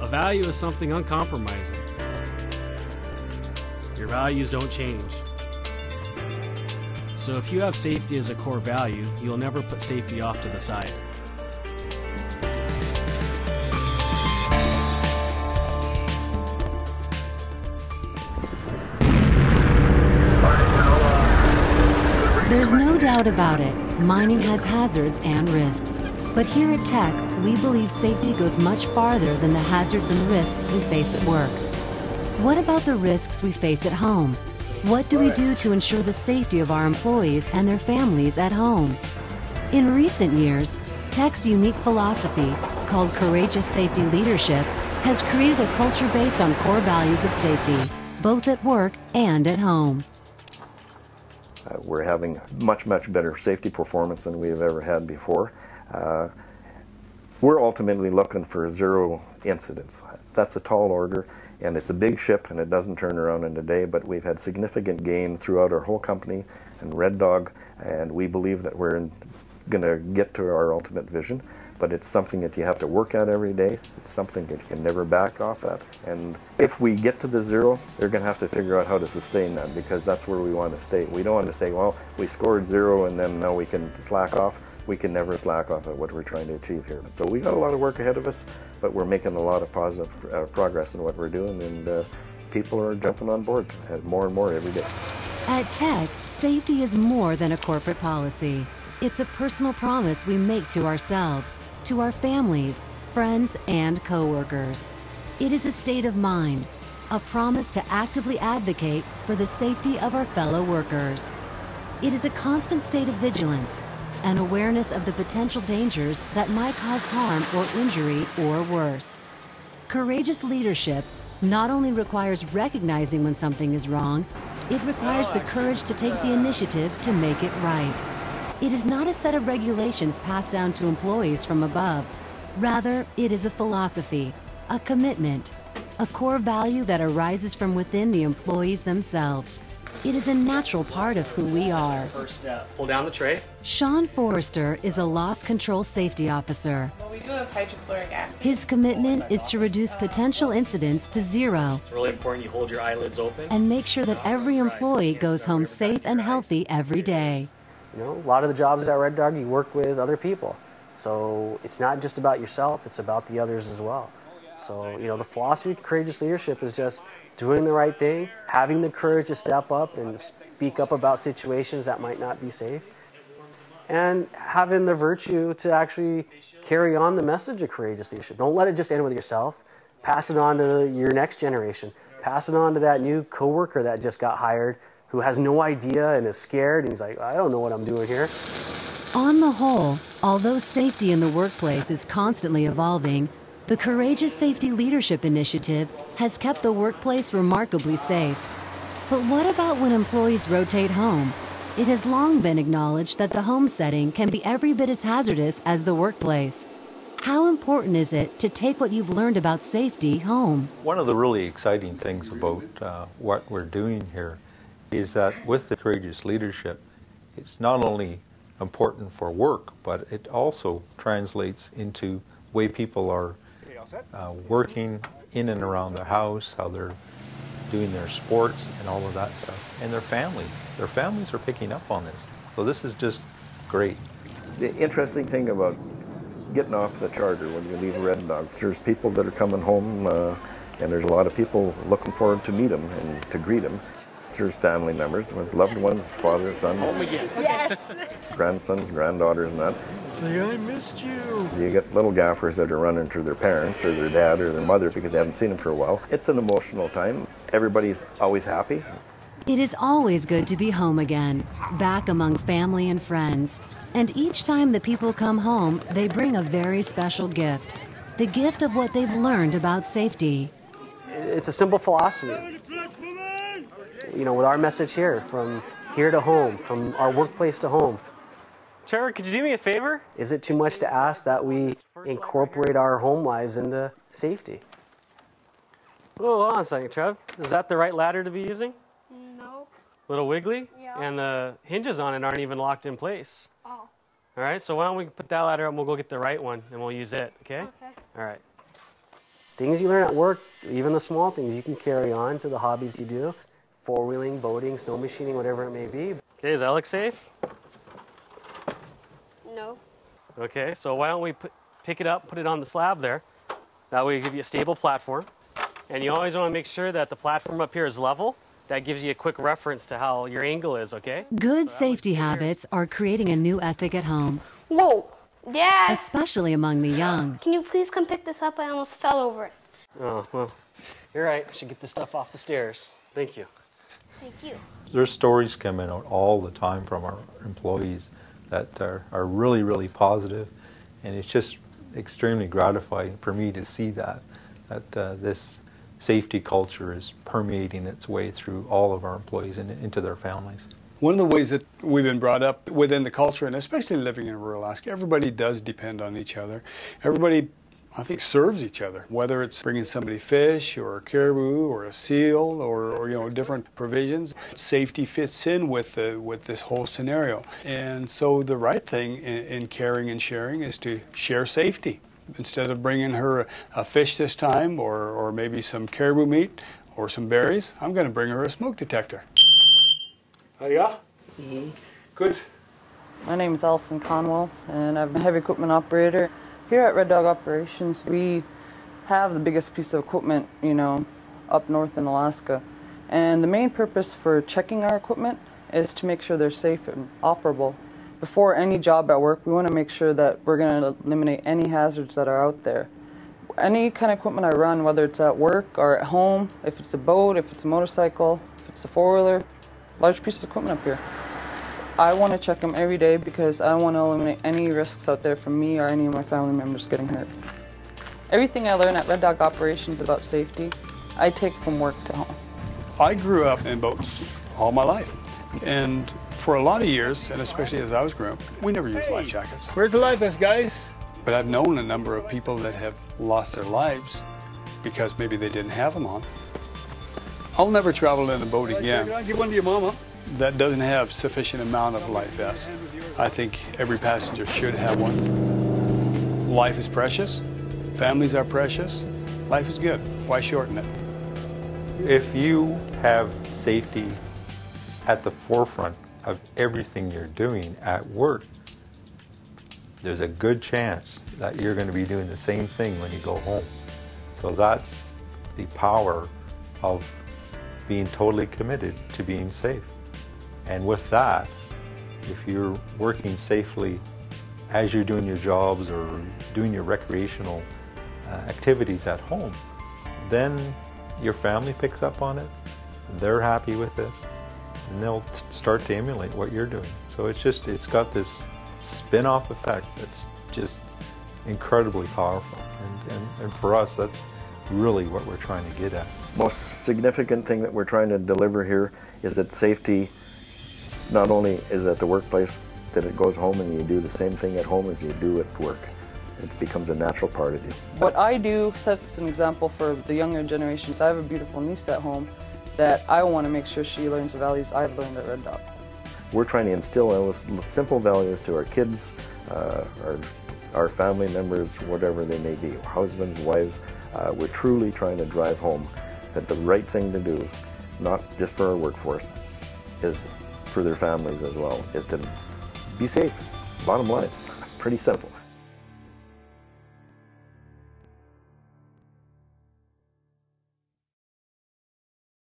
A value is something uncompromising. Your values don't change. So if you have safety as a core value, you'll never put safety off to the side. There's no doubt about it, mining has hazards and risks. But here at Teck, we believe safety goes much farther than the hazards and risks we face at work. What about the risks we face at home? What do we do to ensure the safety of our employees and their families at home? In recent years, Teck's unique philosophy, called Courageous Safety Leadership, has created a culture based on core values of safety, both at work and at home. We're having much better safety performance than we've ever had before. We're ultimately looking for 0 incidents. That's a tall order, and it's a big ship, and it doesn't turn around in a day, but we've had significant gain throughout our whole company and Red Dog, and we believe that we're going to get to our ultimate vision. But it's something that you have to work at every day. It's something that you can never back off at. And if we get to the 0, they're going to have to figure out how to sustain that, because that's where we want to stay. We don't want to say, well, we scored 0 and then now we can slack off. We can never slack off at what we're trying to achieve here. So we got a lot of work ahead of us, but we're making a lot of positive progress in what we're doing, and people are jumping on board more and more every day. At Teck, safety is more than a corporate policy. It's a personal promise we make to ourselves, to our families, friends, and coworkers. It is a state of mind, a promise to actively advocate for the safety of our fellow workers. It is a constant state of vigilance, an awareness of the potential dangers that might cause harm or injury or worse. Courageous leadership not only requires recognizing when something is wrong, it requires the courage to take the initiative to make it right. It is not a set of regulations passed down to employees from above. Rather, it is a philosophy, a commitment, a core value that arises from within the employees themselves. It is a natural part of who we are. First, pull down the tray. Sean Forrester is a loss control safety officer. Well, we do have hydrochloric acid. His commitment is to reduce potential incidents to 0. It's really important you hold your eyelids open. And make sure that every employee goes home safe and healthy every day. You know, a lot of the jobs at Red Dog, you work with other people. So it's not just about yourself, it's about the others as well. So, you know, the philosophy of courageous leadership is just doing the right thing, having the courage to step up and speak up about situations that might not be safe, and having the virtue to actually carry on the message of courageous leadership. Don't let it just end with yourself. Pass it on to your next generation. Pass it on to that new coworker that just got hired, who has no idea and is scared, and he's like, I don't know what I'm doing here. On the whole, although safety in the workplace is constantly evolving, the Courageous Safety Leadership Initiative has kept the workplace remarkably safe. But what about when employees rotate home? It has long been acknowledged that the home setting can be every bit as hazardous as the workplace. How important is it to take what you've learned about safety home? One of the really exciting things about what we're doing here is that with the courageous leadership, it's not only important for work, but it also translates into the way people are working in and around their house, how they're doing their sports and all of that stuff, and their families. Their families are picking up on this. So this is just great. The interesting thing about getting off the charter when you leave Red Dog, there's people that are coming home, and there's a lot of people looking forward to meet them and to greet them. There's family members, with loved ones, father, son, Yes! grandsons, granddaughters, and that. Say, I missed you. You get little gaffers that are running to their parents or their dad or their mother because they haven't seen them for a while. It's an emotional time. Everybody's always happy. It is always good to be home again, back among family and friends. And each time the people come home, they bring a very special gift. The gift of what they've learned about safety. It's a simple philosophy. You know, with our message here, from here to home, from our workplace to home. Trevor, could you do me a favor? Is it too much to ask that we incorporate our home lives into safety? Oh, hold on a second, Trev. Is that the right ladder to be using? No. Little wiggly? Yeah. And the hinges on it aren't even locked in place. Oh. All right, so why don't we put that ladder up and we'll go get the right one and we'll use it, okay? Okay. All right. things you learn at work, even the small things, you can carry on to the hobbies you do. Four-wheeling, boating, snow machining, whatever it may be. Okay, is that look safe? No. Okay, so why don't we pick it up, put it on the slab there. That way we give you a stable platform. And you always want to make sure that the platform up here is level. That gives you a quick reference to how your angle is, okay? Good safety habits are creating a new ethic at home, Whoa. Dad, especially among the young. can you please come pick this up? I almost fell over it. Oh, well, you're right. I should get this stuff off the stairs. Thank you. Thank you. There's stories coming out all the time from our employees that are really, really positive, and it's just extremely gratifying for me to see that this safety culture is permeating its way through all of our employees and into their families. One of the ways that we've been brought up within the culture, and especially living in rural Alaska, everybody does depend on each other. Everybody, I think, serves each other, whether it's bringing somebody fish or a caribou or a seal or you know, different provisions. Safety fits in with this whole scenario. And so the right thing in caring and sharing is to share safety. Instead of bringing her a fish this time or maybe some caribou meat or some berries, I'm going to bring her a smoke detector. Yeah? Good. My name is Alison Conwell, and I'm a heavy equipment operator. Here at Red Dog Operations, we have the biggest piece of equipment, you know, up north in Alaska. And the main purpose for checking our equipment is to make sure they're safe and operable. Before any job at work, we want to make sure that we're going to eliminate any hazards that are out there. Any kind of equipment I run, whether it's at work or at home, if it's a boat, if it's a motorcycle, if it's a four-wheeler, large pieces of equipment up here. I want to check them every day because I want to eliminate any risks out there from me or any of my family members getting hurt. Everything I learn at Red Dog Operations about safety, I take from work to home. I grew up in boats all my life. And for a lot of years, and especially as I was growing up, we never used life jackets. Where's the life vest, guys? But I've known a number of people that have lost their lives because maybe they didn't have them on. I'll never travel in a boat again Give one to your mama. that doesn't have sufficient amount of life vests. I think every passenger should have one. Life is precious. Families are precious. Life is good. Why shorten it? If you have safety at the forefront of everything you're doing at work, there's a good chance that you're going to be doing the same thing when you go home. So that's the power of being totally committed to being safe. And with that, if you're working safely as you're doing your jobs or doing your recreational activities at home, then your family picks up on it, they're happy with it, and they'll start to emulate what you're doing. So it's got this spin-off effect that's just incredibly powerful. And for us, that's really what we're trying to get at. Most significant thing that we're trying to deliver here is that safety not only is at the workplace, that it goes home and you do the same thing at home as you do at work. It becomes a natural part of you. What I do sets an example for the younger generations. I have a beautiful niece at home that I want to make sure she learns the values I've learned at Red Dog. We're trying to instill those simple values to our kids, our family members, whatever they may be, husbands, wives. We're truly trying to drive home that the right thing to do, not just for our workforce, is for their families as well, is to be safe. Bottom line, pretty simple.